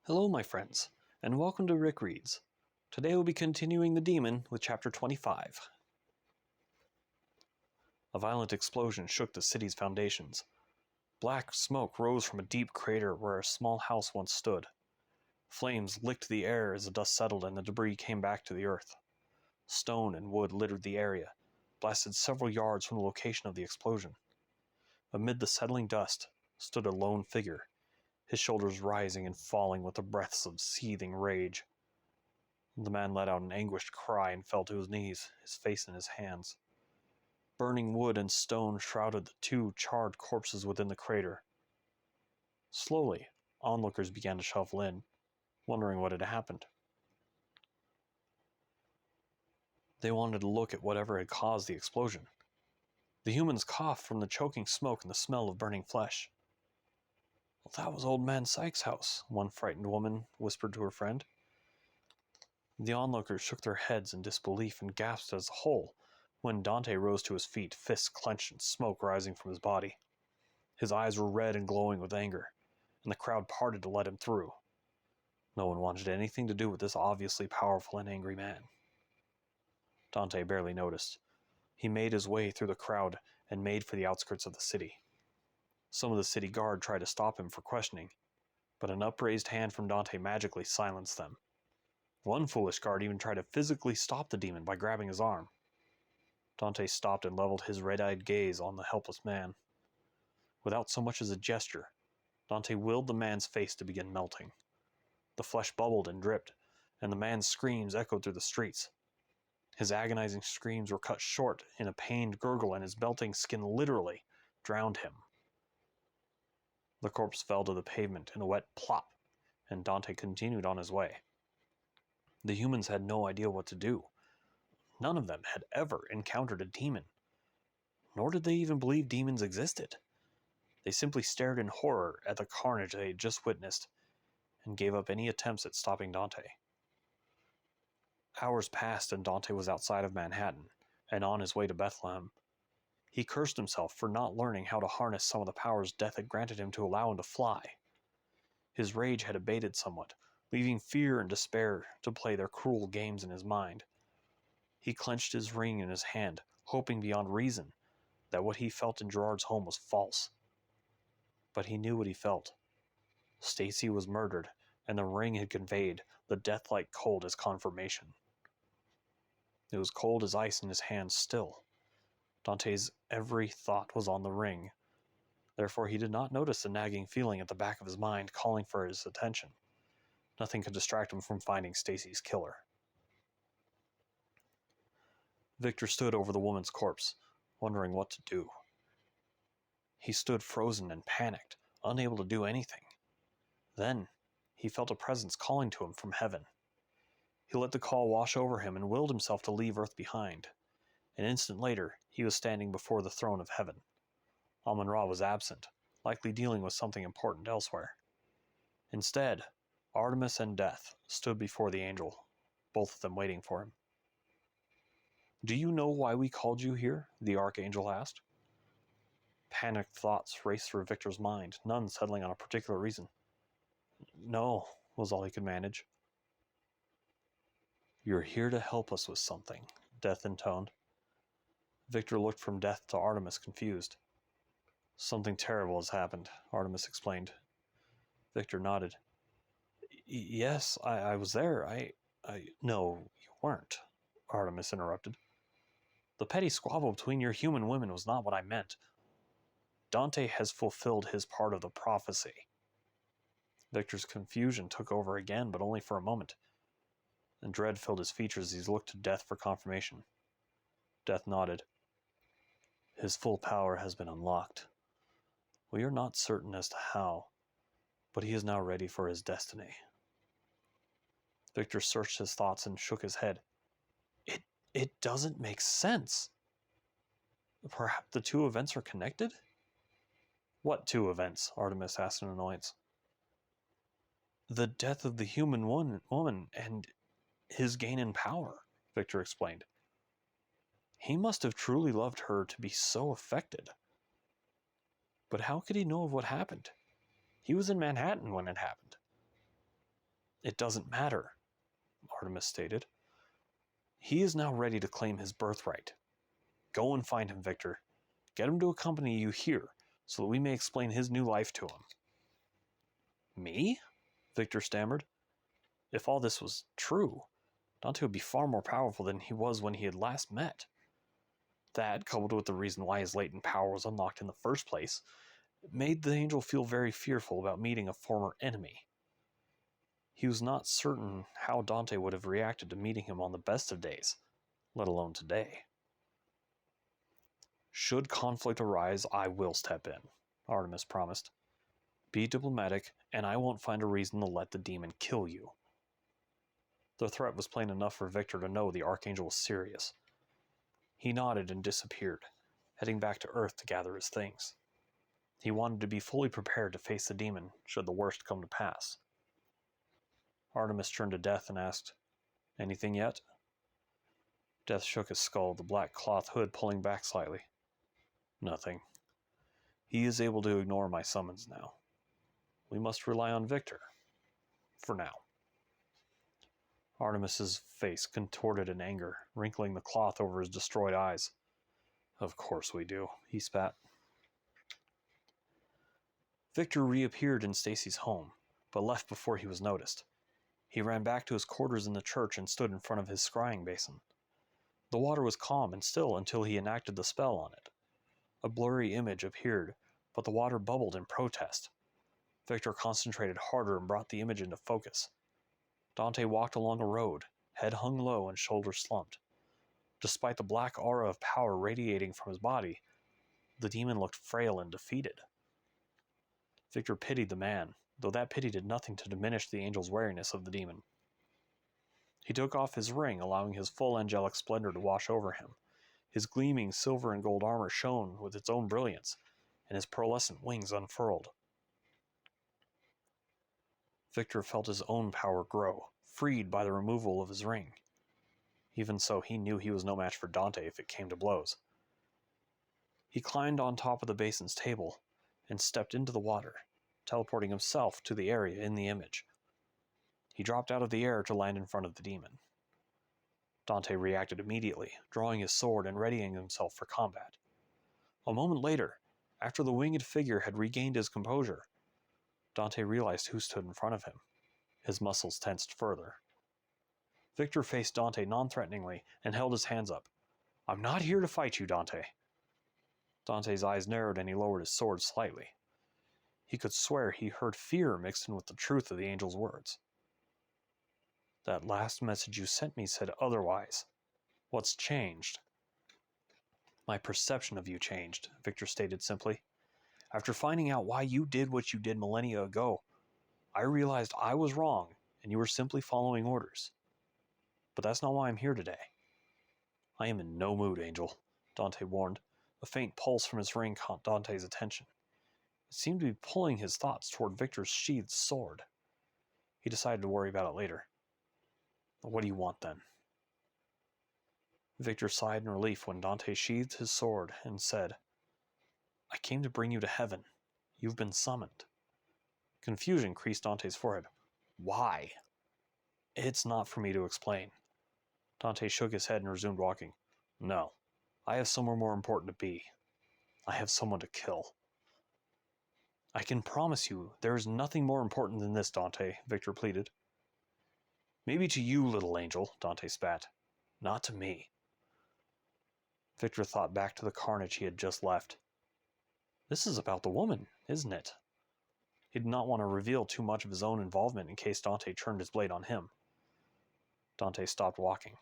Hello, my friends, and welcome to Rick Reads. Today we'll be continuing The Demon with Chapter 25. A violent explosion shook the city's foundations. Black smoke rose from a deep crater where a small house once stood. Flames licked the air as the dust settled and the debris came back to the earth. Stone and wood littered the area, blasted several yards from the location of the explosion. Amid the settling dust stood a lone figure, his shoulders rising and falling with the breaths of seething rage. The man let out an anguished cry and fell to his knees, his face in his hands. Burning wood and stone shrouded the two charred corpses within the crater. Slowly, onlookers began to shuffle in, wondering what had happened. They wanted to look at whatever had caused the explosion. The humans coughed from the choking smoke and the smell of burning flesh. "Well, that was Old Man Sykes' house," one frightened woman whispered to her friend. The onlookers shook their heads in disbelief and gasped as a whole when Dante rose to his feet, fists clenched and smoke rising from his body. His eyes were red and glowing with anger, and the crowd parted to let him through. No one wanted anything to do with this obviously powerful and angry man. Dante barely noticed. He made his way through the crowd and made for the outskirts of the city. Some of the city guard tried to stop him for questioning, but an upraised hand from Dante magically silenced them. One foolish guard even tried to physically stop the demon by grabbing his arm. Dante stopped and leveled his red-eyed gaze on the helpless man. Without so much as a gesture, Dante willed the man's face to begin melting. The flesh bubbled and dripped, and the man's screams echoed through the streets. His agonizing screams were cut short in a pained gurgle, and his melting skin literally drowned him. The corpse fell to the pavement in a wet plop, and Dante continued on his way. The humans had no idea what to do. None of them had ever encountered a demon, nor did they even believe demons existed. They simply stared in horror at the carnage they had just witnessed, and gave up any attempts at stopping Dante. Hours passed and Dante was outside of Manhattan, and on his way to Bethlehem. He cursed himself for not learning how to harness some of the powers death had granted him to allow him to fly. His rage had abated somewhat, leaving fear and despair to play their cruel games in his mind. He clenched his ring in his hand, hoping beyond reason that what he felt in Gerard's home was false. But he knew what he felt. Stacy was murdered, and the ring had conveyed the death-like cold as confirmation. It was cold as ice in his hands still. Dante's every thought was on the ring. Therefore, he did not notice the nagging feeling at the back of his mind calling for his attention. Nothing could distract him from finding Stacy's killer. Victor stood over the woman's corpse, wondering what to do. He stood frozen and panicked, unable to do anything. Then, he felt a presence calling to him from heaven. He let the call wash over him and willed himself to leave Earth behind. An instant later, he was standing before the throne of heaven. Amun-Ra was absent, likely dealing with something important elsewhere. Instead, Artemis and Death stood before the angel, both of them waiting for him. "Do you know why we called you here?" the archangel asked. Panicked thoughts raced through Victor's mind, none settling on a particular reason. "No," was all he could manage. "You're here to help us with something," Death intoned. Victor looked from Death to Artemis, confused. "Something terrible has happened," Artemis explained. Victor nodded. Yes, I was there. No, you weren't," Artemis interrupted. "The petty squabble between your human women was not what I meant. Dante has fulfilled his part of the prophecy." Victor's confusion took over again, but only for a moment, and dread filled his features as he looked to Death for confirmation. Death nodded. "His full power has been unlocked. We are not certain as to how, but he is now ready for his destiny." Victor searched his thoughts and shook his head. It doesn't make sense. Perhaps the two events are connected?" "What two events?" Artemis asked in annoyance. "The death of the human woman and his gain in power," Victor explained. "He must have truly loved her to be so affected. But how could he know of what happened? He was in Manhattan when it happened." It doesn't matter, Artemis stated. He is now ready to claim his birthright. Go and find him, Victor. Get him to accompany you here, so that we may explain his new life to him. Me? Victor stammered. If all this was true, Dante would be far more powerful than he was when he had last met. That, coupled with the reason why his latent power was unlocked in the first place, made the angel feel very fearful about meeting a former enemy. He was not certain how Dante would have reacted to meeting him on the best of days, let alone today. Should conflict arise, I will step in, Artemis promised. Be diplomatic, and I won't find a reason to let the demon kill you. The threat was plain enough for Victor to know the Archangel was serious. He nodded and disappeared, heading back to Earth to gather his things. He wanted to be fully prepared to face the demon should the worst come to pass. Artemis turned to Death and asked, "Anything yet?" Death shook his skull, the black cloth hood pulling back slightly. "Nothing. He is able to ignore my summons now. We must rely on Victor. For now." Artemis's face contorted in anger, wrinkling the cloth over his destroyed eyes. "Of course we do," he spat. Victor reappeared in Stacy's home, but left before he was noticed. He ran back to his quarters in the church and stood in front of his scrying basin. The water was calm and still until he enacted the spell on it. A blurry image appeared, but the water bubbled in protest. Victor concentrated harder and brought the image into focus. Dante walked along a road, head hung low and shoulders slumped. Despite the black aura of power radiating from his body, the demon looked frail and defeated. Victor pitied the man, though that pity did nothing to diminish the angel's wariness of the demon. He took off his ring, allowing his full angelic splendor to wash over him. His gleaming silver and gold armor shone with its own brilliance, and his pearlescent wings unfurled. Victor felt his own power grow, freed by the removal of his ring. Even so, he knew he was no match for Dante if it came to blows. He climbed on top of the basin's table and stepped into the water, teleporting himself to the area in the image. He dropped out of the air to land in front of the demon. Dante reacted immediately, drawing his sword and readying himself for combat. A moment later, after the winged figure had regained his composure, Dante realized who stood in front of him. His muscles tensed further. Victor faced Dante non-threateningly and held his hands up. "I'm not here to fight you, Dante." Dante's eyes narrowed and he lowered his sword slightly. He could swear he heard fear mixed in with the truth of the angel's words. "That last message you sent me said otherwise. What's changed?" "My perception of you changed," Victor stated simply. "After finding out why you did what you did millennia ago, I realized I was wrong and you were simply following orders. But that's not why I'm here today." "I am in no mood, Angel," Dante warned. A faint pulse from his ring caught Dante's attention. It seemed to be pulling his thoughts toward Victor's sheathed sword. He decided to worry about it later. "What do you want, then?" Victor sighed in relief when Dante sheathed his sword and said, "I came to bring you to heaven. You've been summoned." Confusion creased Dante's forehead. "Why?" "It's not for me to explain." Dante shook his head and resumed walking. "No, I have somewhere more important to be. I have someone to kill." "I can promise you there is nothing more important than this, Dante," Victor pleaded. "Maybe to you, little angel," Dante spat. "Not to me." Victor thought back to the carnage he had just left. This is about the woman, isn't it? He did not want to reveal too much of his own involvement in case Dante turned his blade on him. Dante stopped walking.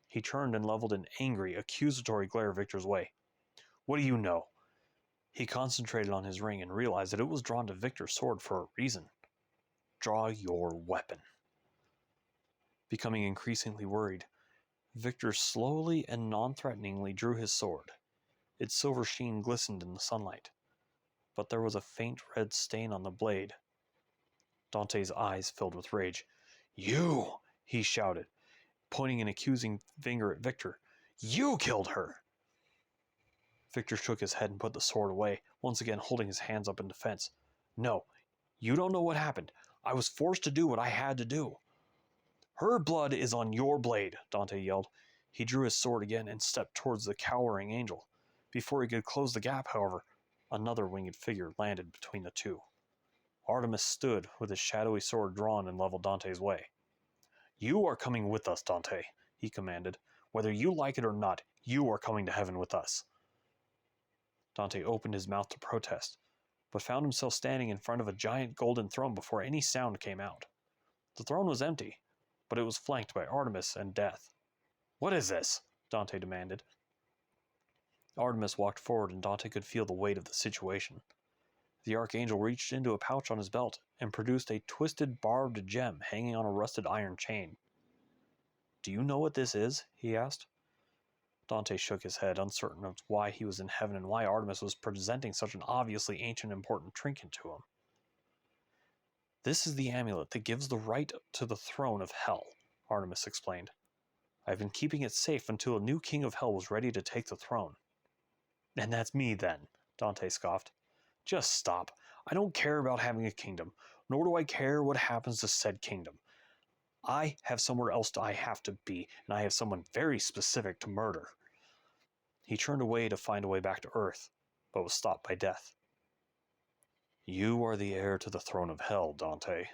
He turned and leveled an angry, accusatory glare Victor's way. "What do you know?" He concentrated on his ring and realized that it was drawn to Victor's sword for a reason. "Draw your weapon." Becoming increasingly worried, Victor slowly and non-threateningly drew his sword. Its silver sheen glistened in the sunlight, but there was a faint red stain on the blade. Dante's eyes filled with rage. "You!" he shouted, pointing an accusing finger at Victor. "You killed her!" Victor shook his head and put the sword away, once again holding his hands up in defense. "No, you don't know what happened. I was forced to do what I had to do. Her blood is on your blade, Dante yelled. He drew his sword again and stepped towards the cowering angel. Before he could close the gap, however, another winged figure landed between the two. Artemis stood with his shadowy sword drawn and leveled Dante's way. You are coming with us, Dante, he commanded. Whether you like it or not, you are coming to heaven with us. Dante opened his mouth to protest, but found himself standing in front of a giant golden throne before any sound came out. The throne was empty, but it was flanked by Artemis and Death. What is this? Dante demanded. Artemis walked forward and Dante could feel the weight of the situation. The archangel reached into a pouch on his belt and produced a twisted barbed gem hanging on a rusted iron chain. Do you know what this is? He asked. Dante shook his head, uncertain of why he was in heaven and why Artemis was presenting such an obviously ancient important trinket to him. This is the amulet that gives the right to the throne of hell, Artemis explained. I've been keeping it safe until a new king of hell was ready to take the throne. And that's me then, Dante scoffed. Just stop. I don't care about having a kingdom, nor do I care what happens to said kingdom. I have somewhere else I have to be, and I have someone very specific to murder. He turned away to find a way back to Earth, but was stopped by Death. You are the heir to the throne of hell, Dante,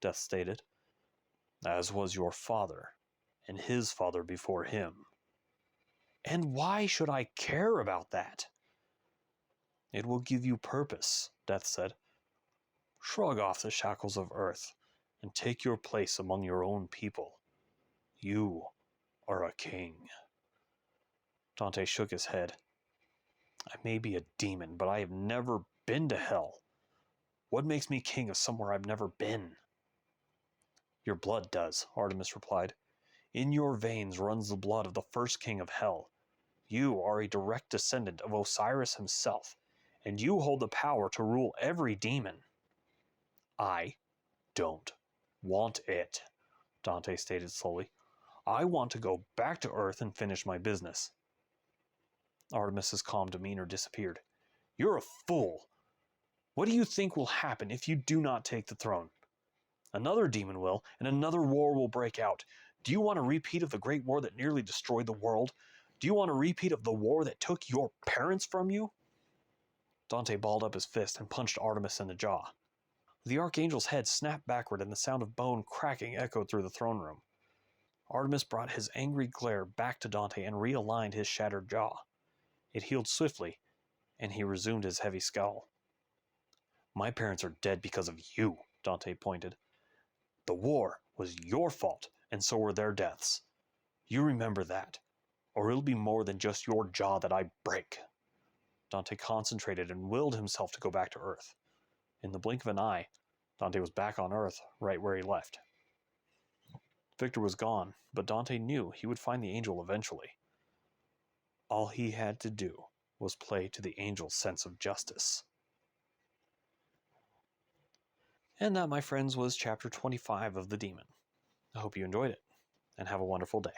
Death stated, as was your father, and his father before him. And why should I care about that? It will give you purpose, Death said. Shrug off the shackles of Earth and take your place among your own people. You are a king. Dante shook his head. I may be a demon, but I have never been to hell. What makes me king of somewhere I've never been? Your blood does, Artemis replied. In your veins runs the blood of the first king of hell. You are a direct descendant of Osiris himself, and you hold the power to rule every demon. I don't want it, Dante stated slowly. I want to go back to Earth and finish my business. Artemis's calm demeanor disappeared. You're a fool. What do you think will happen if you do not take the throne? Another demon will, and another war will break out. Do you want a repeat of the Great War that nearly destroyed the world? Do you want a repeat of the war that took your parents from you? Dante balled up his fist and punched Artemis in the jaw. The archangel's head snapped backward and the sound of bone cracking echoed through the throne room. Artemis brought his angry glare back to Dante and realigned his shattered jaw. It healed swiftly, and he resumed his heavy scowl. My parents are dead because of you, Dante pointed. The war was your fault, and so were their deaths. You remember that, or it'll be more than just your jaw that I break. Dante concentrated and willed himself to go back to Earth. In the blink of an eye, Dante was back on Earth, right where he left. Victor was gone, but Dante knew he would find the angel eventually. All he had to do was play to the angel's sense of justice. And that, my friends, was chapter 25 of The Demon. I hope you enjoyed it, and have a wonderful day.